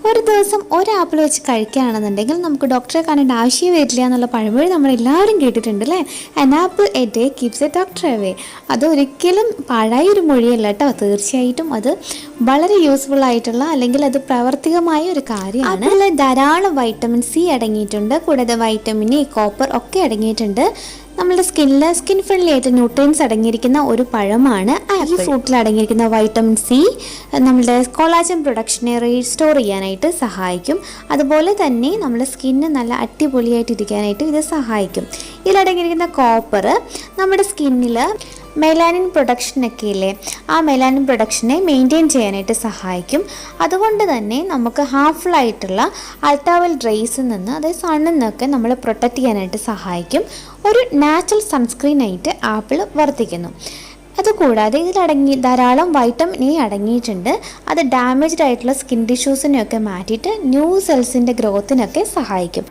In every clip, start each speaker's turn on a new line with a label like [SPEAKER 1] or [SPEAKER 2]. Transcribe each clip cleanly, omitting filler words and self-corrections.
[SPEAKER 1] ഒരു ദിവസം ഒരു ആപ്പിൾ വെച്ച് കഴിക്കുകയാണെന്നുണ്ടെങ്കിൽ നമുക്ക് ഡോക്ടറെ കാണേണ്ട ആവശ്യം വരില്ല എന്നുള്ള പഴമൊഴി നമ്മളെല്ലാവരും കേട്ടിട്ടുണ്ട് അല്ലേ. An apple A day keeps A doctor away. അത് ഒരിക്കലും പഴയ ഒരു മൊഴിയല്ല കേട്ടോ. തീർച്ചയായിട്ടും അത് വളരെ യൂസ്ഫുൾ ആയിട്ടുള്ള അല്ലെങ്കിൽ അത് പ്രാവർത്തികമായ ഒരു കാര്യമാണ്. അതിൽ ധാരാളം വൈറ്റമിൻ സി അടങ്ങിയിട്ടുണ്ട്, കൂടാതെ വൈറ്റമിൻ എ, കോപ്പർ ഒക്കെ അടങ്ങിയിട്ടുണ്ട്. നമ്മുടെ സ്കിൻ ഫ്രണ്ട്ലി ആയിട്ട് ന്യൂട്രിയൻസ് അടങ്ങിയിരിക്കുന്ന ഒരു പഴമാണ് ഈ ഫ്രൂട്ടിൽ അടങ്ങിയിരിക്കുന്ന വൈറ്റമിൻ സി നമ്മുടെ കൊളാജൻ പ്രൊഡക്ഷനെ റീസ്റ്റോർ ചെയ്യാനായിട്ട് സഹായിക്കും. അതുപോലെ തന്നെ നമ്മുടെ സ്കിന്ന് നല്ല അടിപൊളിയായിട്ട് ഇരിക്കാനായിട്ട് ഇത് സഹായിക്കും. ഇതിലടങ്ങിയിരിക്കുന്ന കോപ്പർ നമ്മുടെ സ്കിന്നിൽ മെലാനിൻ പ്രൊഡക്ഷനൊക്കെ ഇല്ലേ, ആ മെലാനിൻ പ്രൊഡക്ഷനെ മെയിൻറ്റെയിൻ ചെയ്യാനായിട്ട് സഹായിക്കും. അതുകൊണ്ട് തന്നെ നമുക്ക് ഹാർംഫുൾ ആയിട്ടുള്ള അൾട്രാവയലറ്റ് റേസിൽ നിന്ന്, അതായത് സണ്ണിൽ നിന്നൊക്കെ നമ്മൾ പ്രൊട്ടക്റ്റ് ചെയ്യാനായിട്ട് സഹായിക്കും. ഒരു നാച്ചുറൽ സൺസ്ക്രീൻ ആയിട്ട് ആപ്പിൾ വർത്തിക്കുന്നു. അതുകൂടാതെ ധാരാളം വൈറ്റമിൻ എ അടങ്ങിയിട്ടുണ്ട്. അത് ഡാമേജ്ഡ് ആയിട്ടുള്ള സ്കിൻ ടിഷ്യൂസിനെയൊക്കെ മാറ്റിയിട്ട് ന്യൂ സെൽസിൻ്റെ ഗ്രോത്തിനൊക്കെ സഹായിക്കും.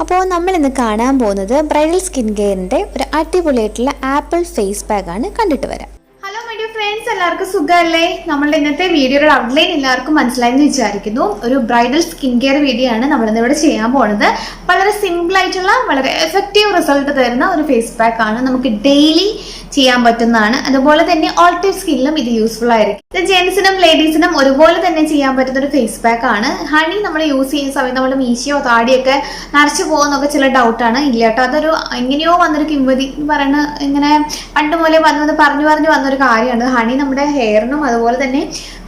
[SPEAKER 1] അപ്പോൾ നമ്മളിന്ന് കാണാൻ പോകുന്നത് ബ്രൈഡൽ സ്കിൻ കെയറിൻ്റെ ഒരു അടിപൊളിയായിട്ടുള്ള ആപ്പിൾ ഫേസ് പാക്കാണ്. കണ്ടിട്ട് വരാം.
[SPEAKER 2] ഹലോ മൈ ഡിയർ ഫ്രണ്ട്സ്, എല്ലാവർക്കും സുഖമല്ലേ? നമ്മളുടെ ഇന്നത്തെ വീഡിയോയുടെ ഔട്ട്ലൈൻ എല്ലാവർക്കും മനസ്സിലായെന്ന് വിചാരിക്കുന്നു. ഒരു ബ്രൈഡൽ സ്കിൻ കെയർ വീഡിയോ ആണ് നമ്മളിന്ന് ഇവിടെ ചെയ്യാൻ പോകുന്നത്. വളരെ സിമ്പിൾ ആയിട്ടുള്ള വളരെ എഫക്റ്റീവ് റിസൾട്ട് തരുന്ന ഒരു ഫേസ് പാക്ക് ആണ്. നമുക്ക് ഡെയിലി ചെയ്യാൻ പറ്റുന്നതാണ്. അതുപോലെ തന്നെ ഓൾ ടൈപ്പ് സ്കിന്നിലും ഇത് യൂസ്ഫുൾ ആയിരിക്കും. ഇത് ജെന്റ്സിനും ലേഡീസിനും ഒരുപോലെ തന്നെ ചെയ്യാൻ പറ്റുന്ന ഒരു ഫേസ് പാക്ക് ആണ്. ഹണി നമ്മൾ യൂസ് ചെയ്യുന്ന സമയത്ത് നമ്മുടെ മീശയോ താടിയൊക്കെ നരച്ചു പോകുന്നൊക്കെ ചില ഡൗട്ടാണ്. ഇല്ല കേട്ടോ, അതൊരു എങ്ങനെയോ വന്നൊരു കിംവദി എന്ന് പറയുന്ന ഇങ്ങനെ പണ്ട് പോലെ പറഞ്ഞു വന്നൊരു കാര്യമാണ്. ഹണി നമ്മുടെ ഹെയറിനും അതുപോലെ തന്നെ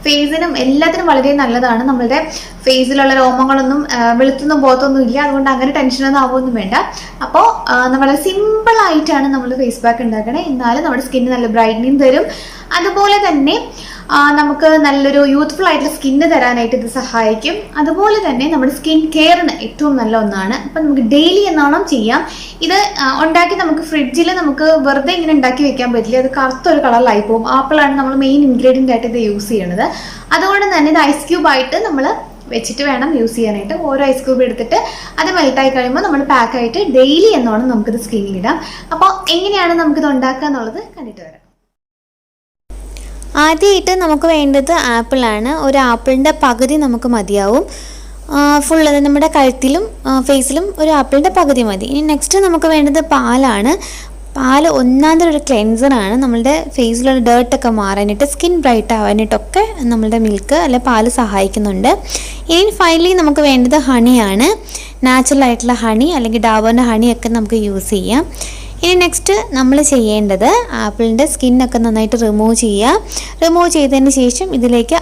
[SPEAKER 2] ഫേസിനും എല്ലാത്തിനും വളരെ നല്ലതാണ്. നമ്മളുടെ ഫേസിലുള്ള രോമങ്ങളൊന്നും വെളുത്തൊന്നും പോകത്തൊന്നും ഇല്ല. അതുകൊണ്ട് അങ്ങനെ ടെൻഷനൊന്നും ആവുമൊന്നും വേണ്ട. അപ്പോൾ വളരെ സിമ്പിൾ ആയിട്ടാണ് നമ്മൾ ഫേസ് പാക്ക് ഉണ്ടാക്കണേ. എന്നാലും നമ്മുടെ സ്കിന്ന് നല്ല ബ്രൈറ്റനിങ് തരും. അതുപോലെ തന്നെ നമുക്ക് നല്ലൊരു യൂത്ത്ഫുൾ ആയിട്ടുള്ള സ്കിന്ന് തരാനായിട്ട് ഇത് സഹായിക്കും. അതുപോലെ തന്നെ നമ്മുടെ സ്കിൻ കെയറിന് ഏറ്റവും നല്ല ഒന്നാണ്. അപ്പം നമുക്ക് ഡെയിലി എന്നോണം ചെയ്യാം. ഇത് ഉണ്ടാക്കി നമുക്ക് ഫ്രിഡ്ജിൽ നമുക്ക് വെറുതെ ഇങ്ങനെ ഉണ്ടാക്കി വെക്കാൻ പറ്റില്ല. അത് കറുത്തൊരു കളറിലായി പോകും. ആപ്പിളാണ് നമ്മൾ മെയിൻ ഇൻഗ്രീഡിയൻ്റ് ആയിട്ട് ഇത് യൂസ് ചെയ്യണത്. അതുകൊണ്ട് തന്നെ ഇത് ഐസ് ക്യൂബ് ആയിട്ട് നമ്മൾ വെച്ചിട്ട് വേണം യൂസ് ചെയ്യാനായിട്ട്. ഓരോ ഐസ് ക്യൂബ് എടുത്തിട്ട് അത് മെൽട്ടായി കഴിയുമ്പോൾ നമ്മൾ പാക്കായിട്ട് ഡെയിലി എന്നോണം നമുക്കിത് സ്കിന്നിലിടാം. അപ്പോൾ എങ്ങനെയാണ് നമുക്കിത് ഉണ്ടാക്കുക എന്നുള്ളത് കണ്ടിട്ട് വരാം.
[SPEAKER 1] ആദ്യമായിട്ട് നമുക്ക് വേണ്ടത് ആപ്പിളാണ്. ഒരു ആപ്പിളിൻ്റെ പകുതി നമുക്ക് മതിയാവും. ഫുൾ നമ്മുടെ കഴുത്തിലും ഫേസിലും ഒരു ആപ്പിളിൻ്റെ പകുതി മതി. ഇനി നെക്സ്റ്റ് നമുക്ക് വേണ്ടത് പാലാണ്. പാൽ ഒന്നാമത്തെ ഒരു ക്ലെൻസറാണ്. നമ്മളുടെ ഫേസിലുള്ള ഡേർട്ടൊക്കെ മാറാനായിട്ട് സ്കിൻ ബ്രൈറ്റ് ആവാനായിട്ടൊക്കെ നമ്മളുടെ മിൽക്ക് അല്ലെ പാല് സഹായിക്കുന്നുണ്ട്. ഇനി ഫൈനലി നമുക്ക് വേണ്ടത് ഹണിയാണ്. നാച്ചുറൽ ആയിട്ടുള്ള ഹണി അല്ലെങ്കിൽ ഡാബറിൻ്റെ ഹണിയൊക്കെ നമുക്ക് യൂസ് ചെയ്യാം. ഇനി നെക്സ്റ്റ് നമ്മൾ ചെയ്യേണ്ടത് ആപ്പിളിൻ്റെ സ്കിന്നൊക്കെ നന്നായിട്ട് റിമൂവ് ചെയ്തതിന് ശേഷം ഇതിലേക്ക്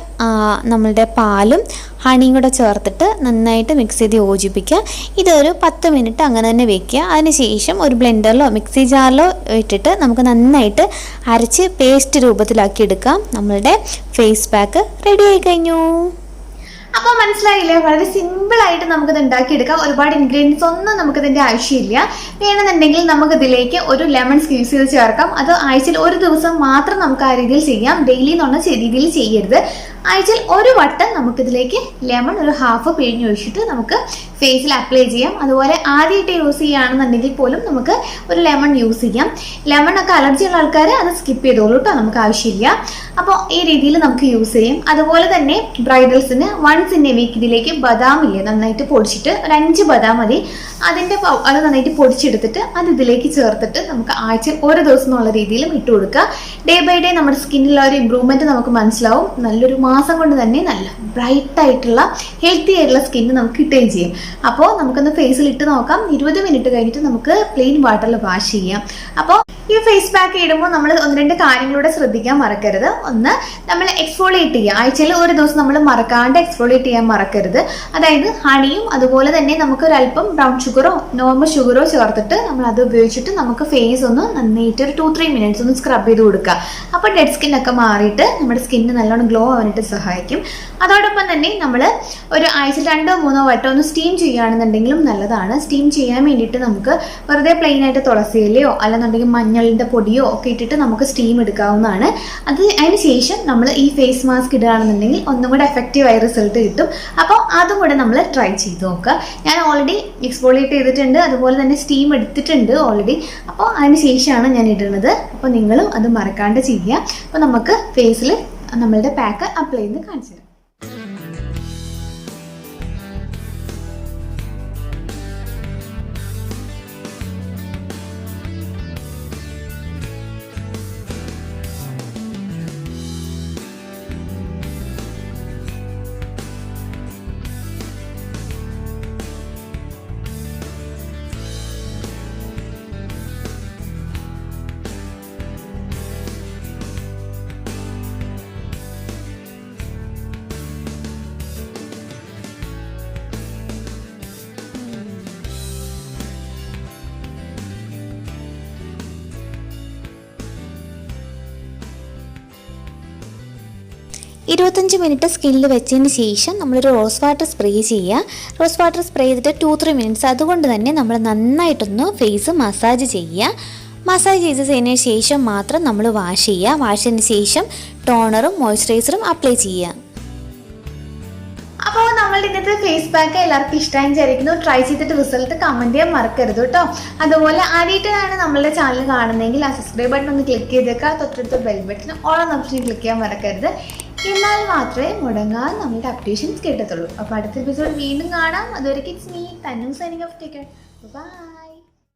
[SPEAKER 1] നമ്മളുടെ പാലും ഹണിയും കൂടെ ചേർത്തിട്ട് നന്നായിട്ട് മിക്സ് ചെയ്ത് യോജിപ്പിക്കുക. ഇതൊരു 10 മിനിറ്റ് അങ്ങനെ തന്നെ വെക്കുക. അതിനുശേഷം ഒരു ബ്ലെൻഡറിലോ മിക്സി ജാറിലോ ഇട്ടിട്ട് നമുക്ക് നന്നായിട്ട് അരച്ച് പേസ്റ്റ് രൂപത്തിലാക്കി എടുക്കാം. നമ്മളുടെ ഫേസ് പാക്ക് റെഡി ആയി കഴിഞ്ഞു.
[SPEAKER 2] അപ്പോൾ മനസ്സിലായില്ലേ? വളരെ സിമ്പിൾ ആയിട്ട് നമുക്കിത് ഉണ്ടാക്കിയെടുക്കാം. ഒരുപാട് ഇൻഗ്രീഡിയൻസ് ഒന്നും നമുക്കിതിൻ്റെ ആവശ്യമില്ല. വേണമെന്നുണ്ടെങ്കിൽ നമുക്കിതിലേക്ക് ഒരു ലെമൺ സ്ക്വീസ് ചെയ്ത് ചേർക്കാം. അത് ആഴ്ചയിൽ ഒരു ദിവസം മാത്രം നമുക്ക് ആ രീതിയിൽ ചെയ്യാം. ഡെയിലി എന്ന് പറഞ്ഞ രീതിയിൽ ചെയ്യരുത്. ആഴ്ചയിൽ ഒരു വട്ടം നമുക്കിതിലേക്ക് ലെമൺ ഒരു ഹാഫ് പിഴിഞ്ഞൊഴിച്ചിട്ട് നമുക്ക് ഫേസിൽ അപ്ലൈ ചെയ്യാം. അതുപോലെ ആദ്യമായിട്ട് യൂസ് ചെയ്യുകയാണെന്നുണ്ടെങ്കിൽ പോലും നമുക്ക് ഒരു ലെമൺ യൂസ് ചെയ്യാം. ലെമണൊക്കെ അലർജി ഉള്ള ആൾക്കാർ അത് സ്കിപ്പ് ചെയ്തോളൂ കേട്ടോ, നമുക്ക് ആവശ്യമില്ല. അപ്പോൾ ഈ രീതിയിൽ നമുക്ക് യൂസ് ചെയ്യും. അതുപോലെ തന്നെ ബ്രൈഡൽസിന് വൺസ് ഇൻ എ വീക്ക് ഇതിലേക്ക് ബദാം ഇല്ലേ നന്നായിട്ട് പൊടിച്ചിട്ട് ഒരു 5 ബദാം മതി. അത് നന്നായിട്ട് പൊടിച്ചെടുത്തിട്ട് അത് ഇതിലേക്ക് ചേർത്തിട്ട് നമുക്ക് ആഴ്ചയിൽ ഒരു ദിവസം എന്നുള്ള രീതിയിലും ഇട്ട് കൊടുക്കുക. ഡേ ബൈ ഡേ നമ്മുടെ സ്കിന്നിലുള്ള ഒരു ഇമ്പ്രൂവ്മെന്റ് നമുക്ക് മനസ്സിലാവും. നല്ലൊരു മാസം കൊണ്ട് തന്നെ നല്ല ബ്രൈറ്റ് ആയിട്ടുള്ള ഹെൽത്തി ആയിട്ടുള്ള സ്കിന്ന് നമുക്ക് കിട്ടുകയും ചെയ്യും. അപ്പോൾ നമുക്കൊന്ന് ഫേസിൽ ഇട്ട് നോക്കാം. 20 മിനിറ്റ് കഴിഞ്ഞിട്ട് നമുക്ക് പ്ലെയിൻ വാട്ടറിൽ വാഷ് ചെയ്യാം. അപ്പോൾ ഈ ഫേസ് പാക്ക് ഇടുമ്പോൾ നമ്മൾ 1-2 കാര്യങ്ങളൂടെ ശ്രദ്ധിക്കാൻ മറക്കരുത്. ഒന്ന്, നമ്മൾ എക്സ്ഫോളിയേറ്റ് ചെയ്യുക. ആഴ്ചയിൽ ഒരു ദിവസം നമ്മൾ മറക്കാണ്ട് എക്സ്ഫോളിയേറ്റ് ചെയ്യാൻ മറക്കരുത്. അതായത് ഹണിയും അതുപോലെ തന്നെ നമുക്ക് ഒരല്പം ബ്രൗൺ ഷുഗറോ നോർമൽ ഷുഗറോ ചേർത്തിട്ട് നമ്മൾ അത് ഉപയോഗിച്ചിട്ട് നമുക്ക് ഫേസ് ഒന്ന് നന്നായിട്ട് ഒരു 2-3 മിനിറ്റ്സ് ഒന്ന് സ്ക്രബ് ചെയ്ത് കൊടുക്കുക. അപ്പോൾ ഡെഡ് സ്കിന്നൊക്കെ മാറിയിട്ട് നമ്മുടെ സ്കിന്ന് നല്ലോണം ഗ്ലോ ആവാനായിട്ട് സഹായിക്കും. അതോടൊപ്പം തന്നെ നമ്മൾ ഒരു ആഴ്ചയിൽ 2-3 വട്ടം ഒന്ന് സ്റ്റീം ചെയ്യുകയാണെന്നുണ്ടെങ്കിലും നല്ലതാണ്. സ്റ്റീം ചെയ്യാൻ വേണ്ടിയിട്ട് നമുക്ക് വെറുതെ പ്ലെയിൻ ആയിട്ട് തുളസിയിലയോ അല്ലെന്നുണ്ടെങ്കിൽ മഞ്ഞളിൻ്റെ പൊടിയോ ഒക്കെ ഇട്ടിട്ട് നമുക്ക് സ്റ്റീം എടുക്കാവുന്നതാണ്. അതിന് ശേഷം നമ്മൾ ഈ ഫേസ് മാസ്ക് ഇടുകയാണെന്നുണ്ടെങ്കിൽ ഒന്നും കൂടെ എഫക്റ്റീവായ റിസൾട്ട് കിട്ടും. അപ്പോൾ അതും കൂടെ നമ്മൾ ട്രൈ ചെയ്ത് നോക്കുക. ഞാൻ ഓൾറെഡി എക്സ്ഫോളിയേറ്റ് ചെയ്തിട്ടുണ്ട്, അതുപോലെ തന്നെ സ്റ്റീം എടുത്തിട്ടുണ്ട് ഓൾറെഡി. അപ്പോൾ അതിന് ശേഷമാണ് ഞാൻ ഇടുന്നത്. അപ്പോൾ നിങ്ങളും അത് മറക്കാണ്ട് ചെയ്യുക. അപ്പോൾ നമുക്ക് ഫേസിൽ നമ്മളുടെ പാക്ക് അപ്ലൈ ചെയ്ത് കാണിച്ചു തരാം.
[SPEAKER 1] 25 മിനിറ്റ് സ്കിന്നിൽ വെച്ചതിന് ശേഷം നമ്മളൊരു റോസ് വാട്ടർ സ്പ്രേ ചെയ്യുക. റോസ് വാട്ടർ സ്പ്രേ ചെയ്തിട്ട് 2-3 മിനിറ്റ്സ് അതുകൊണ്ട് തന്നെ നമ്മൾ നന്നായിട്ടൊന്ന് ഫേസ് മസാജ് ചെയ്യുക. മസാജ് ചെയ്തതിന് ശേഷം മാത്രം നമ്മൾ വാഷ് ചെയ്യുക. വാഷിന് ശേഷം ടോണറും മോയ്സ്ചറൈസറും അപ്ലൈ ചെയ്യുക.
[SPEAKER 2] അപ്പോൾ നമ്മളുടെ ഇന്നത്തെ ഫേസ് പാക്ക് എല്ലാവർക്കും ഇഷ്ടമായി വിചാരിക്കുന്നു. ട്രൈ ചെയ്തിട്ട് റിസൾട്ട് കമൻറ്റ് ചെയ്യാൻ മറക്കരുത് കേട്ടോ. അതുപോലെ ആദ്യമായിട്ടാണ് നമ്മളുടെ ചാനൽ കാണുന്നതെങ്കിൽ ആ സബ്സ്ക്രൈബ് ബട്ടൺ ഒന്ന് ക്ലിക്ക് ചെയ്തേക്കുക. തൊട്ടടുത്ത ബെൽ ബട്ടൺ ഓൾ എന്ന ഓപ്ഷൻ ക്ലിക്ക് ചെയ്യാൻ മറക്കരുത്. എന്നാൽ മാത്രമേ മുടങ്ങാൻ നമ്മളുടെ അപ്ഡേഷൻസ് കിട്ടത്തുള്ളൂ. അപ്പോൾ അടുത്ത എപ്പിസോഡ് വീണ്ടും കാണാം. അതുവരെ it's me Thannu signing off. Take care. By.